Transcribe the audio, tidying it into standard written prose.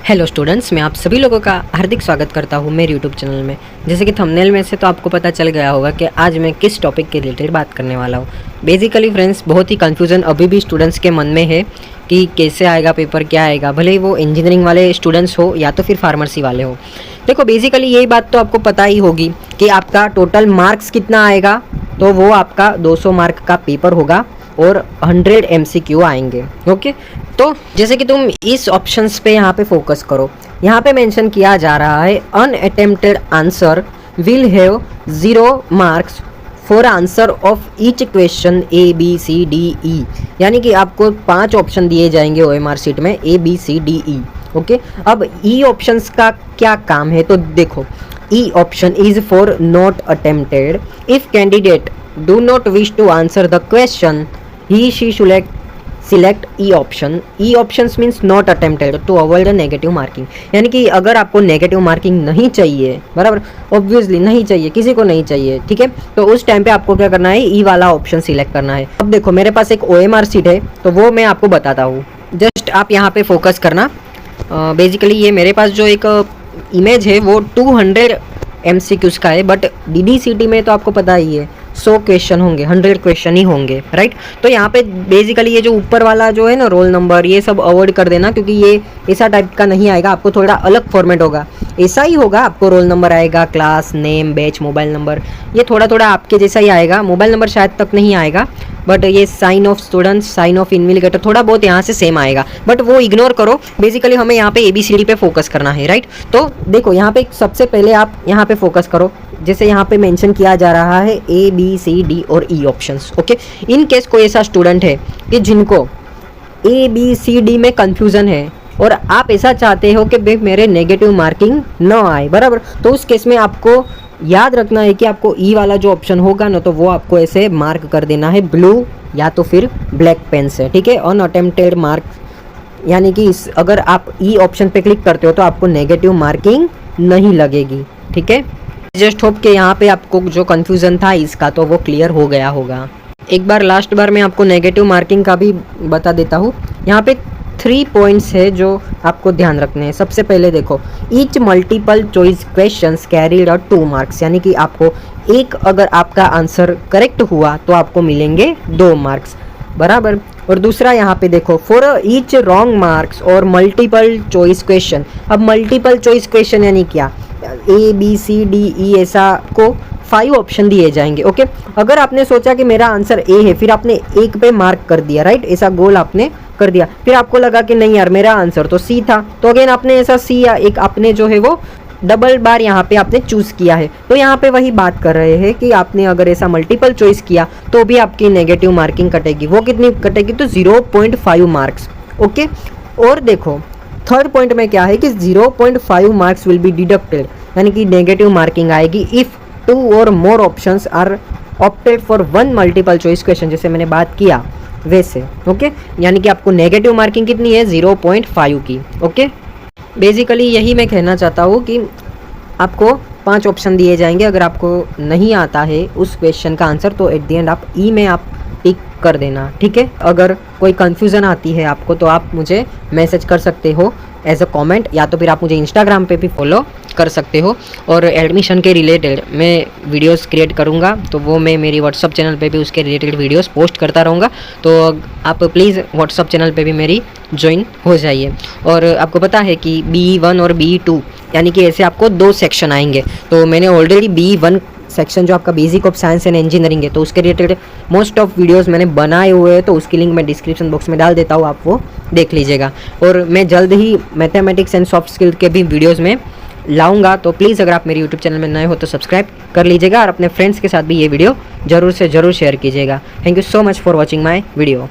Hello students, मैं आप सभी लोगों का हार्दिक स्वागत करता हूं मेरे यूट्यूब चैनल में। जैसे कि थंबनेल में से तो आपको पता चल गया होगा कि आज मैं किस टॉपिक के रिलेटेड बात करने वाला हूं। बेसिकली फ्रेंड्स, बहुत ही कन्फ्यूज़न अभी भी स्टूडेंट्स के मन में है कि कैसे आएगा पेपर, क्या आएगा, भले ही वो इंजीनियरिंग वाले स्टूडेंट्स हो या तो फिर फार्मेसी वाले हो। देखो, बेसिकली यही बात तो आपको पता ही होगी कि आपका टोटल मार्क्स कितना आएगा। तो वो आपका 200 मार्क का पेपर होगा और 100 MCQ आएंगे। ओके, तो जैसे कि तुम इस ऑप्शंस पे यहाँ पे फोकस करो। यहाँ पे मेंशन किया जा रहा है unattempted answer will have 0 marks for answer of each question ABCDE। यानी कि आपको 5 ऑप्शन दिए जाएंगे OMR शीट में ABCDE। ओके, अब ई ऑप्शंस का क्या काम है तो देखो, E option is for not attempted. If candidate do not wish to answer the question he she select E option. E options means not attempted to avoid a negative marking. यानी कि अगर आपको नेगेटिव मार्किंग नहीं चाहिए, बराबर, obviously नहीं चाहिए, किसी को नहीं चाहिए, ठीक है, तो उस टाइम पे आपको क्या करना है, ई वाला ऑप्शन सिलेक्ट करना है। अब देखो, मेरे पास एक OMR शीट है तो वो मैं आपको बताता हूँ, जस्ट आप यहाँ पे फोकस करना। बेसिकली ये मेरे पास जो एक इमेज है वो 200 MCQs का है, बट DDCT में तो आपको पता ही है 100 क्वेश्चन होंगे, 100 क्वेश्चन ही होंगे, राइट। तो यहाँ पे बेसिकली ये जो ऊपर वाला जो है ना, रोल नंबर, ये सब अवॉइड कर देना, क्योंकि ये ऐसा टाइप का नहीं आएगा, आपको थोड़ा अलग फॉर्मेट होगा। ऐसा ही होगा, आपको रोल नंबर आएगा, class name, batch, mobile number, ये थोड़ा थोड़ा आपके जैसा ही आएगा। मोबाइल नंबर शायद तक नहीं आएगा, बट ये sign of students, sign of invigilator, थोड़ा बहुत यहाँ से सेम आएगा, बट वो इग्नोर करो। बेसिकली हमें यहाँ पे ABCD पे फोकस करना है, राइट। तो देखो, यहाँ पे सबसे पहले आप यहाँ पे फोकस करो। जैसे यहाँ पे मेंशन किया जा रहा है ABCD और E options. Okay, in case कोई ऐसा स्टूडेंट है कि जिनको ABCD में कंफ्यूजन है और आप ऐसा चाहते हो कि भाई मेरे नेगेटिव मार्किंग न आए, बराबर, तो उस केस में आपको याद रखना है कि आपको E वाला जो ऑप्शन होगा ना, तो वो आपको ऐसे मार्क कर देना है ब्लू या तो फिर ब्लैक पेन से, ठीक है, अनअटेम्प्टेड मार्क। यानी कि अगर आप E ऑप्शन पे क्लिक करते हो तो आपको नेगेटिव मार्किंग नहीं लगेगी, ठीक है। जस्ट होप कि यहाँ पे आपको जो कन्फ्यूज़न था इसका तो वो क्लियर हो गया होगा। एक बार लास्ट बार मैं आपको नेगेटिव मार्किंग का भी बता देता हूँ। यहाँ पे 3 पॉइंट्स है जो आपको ध्यान रखने हैं। सबसे पहले देखो, each multiple choice questions carried 2 marks. यानी कि आपको एक, अगर आपका आंसर करेक्ट हुआ तो आपको मिलेंगे 2 मार्क्स, बराबर। और दूसरा यहाँ पे देखो, फॉर ईच रॉन्ग मार्क्स और मल्टीपल चॉइस क्वेश्चन। अब मल्टीपल चॉइस क्वेश्चन यानी क्या, ABCDE ऐसा को 5 ऑप्शन दिए जाएंगे। ओके, अगर आपने सोचा कि मेरा आंसर A है, फिर आपने एक पे मार्क कर दिया, राइट, ऐसा गोल आपने कर दिया, फिर आपको लगा कि नहीं यार मेरा आंसर तो C था, तो अगेन आपने ऐसा C या एक आपने जो है वो डबल बार यहाँ पे आपने चूज किया है। तो यहाँ पे वही बात कर रहे हैं कि आपने अगर ऐसा मल्टीपल चॉइस किया तो भी आपकी नेगेटिव मार्किंग कटेगी। वो कितनी कटेगी, तो 0.5 मार्क्स। ओके, और देखो थर्ड पॉइंट में क्या है कि 0.5 मार्क्स विल बी डिडक्टेड। यानी कि नेगेटिव मार्किंग आएगी इफ़ 2 और more options are opted for 1 multiple choice question, जैसे मैंने बात किया वैसे। ओके, यानी कि आपको नेगेटिव मार्किंग कितनी है, 0.5 की। ओके, बेसिकली यही मैं कहना चाहता हूँ कि आपको 5 ऑप्शन दिए जाएंगे। अगर आपको नहीं आता है उस क्वेश्चन का आंसर तो एट द एंड आप ई में आप टिक कर देना, ठीक है। अगर कोई कन्फ्यूज़न आती है आपको तो आप मुझे मैसेज कर सकते हो एज अ कमेंट, या तो फिर आप मुझे इंस्टाग्राम पे भी फॉलो कर सकते हो। और एडमिशन के रिलेटेड मैं वीडियोस क्रिएट करूँगा, तो वो मैं मेरी व्हाट्सअप चैनल पे भी उसके रिलेटेड वीडियोस पोस्ट करता रहूँगा। तो आप प्लीज़ व्हाट्सअप चैनल पे भी मेरी ज्वाइन हो जाइए। और आपको पता है कि BE1 और BE2 यानी कि ऐसे आपको 2 सेक्शन आएंगे। तो मैंने ऑलरेडी BE1 सेक्शन जो आपका basic of science and engineering है, तो उसके रिलेटेड मोस्ट ऑफ वीडियोस मैंने बनाए हुए हैं, तो उसकी लिंक मैं डिस्क्रिप्शन बॉक्स में डाल देता हूँ, आप वो देख लीजिएगा। और मैं जल्द ही मैथमेटिक्स एंड सॉफ्ट स्किल के भी वीडियोस में लाऊंगा, तो प्लीज़ अगर आप मेरे यूट्यूब चैनल में नए हो तो सब्सक्राइब कर लीजिएगा और अपने फ्रेंड्स के साथ भी ये वीडियो ज़रूर से ज़रूर शेयर कीजिएगा। Thank you so much for watching my video.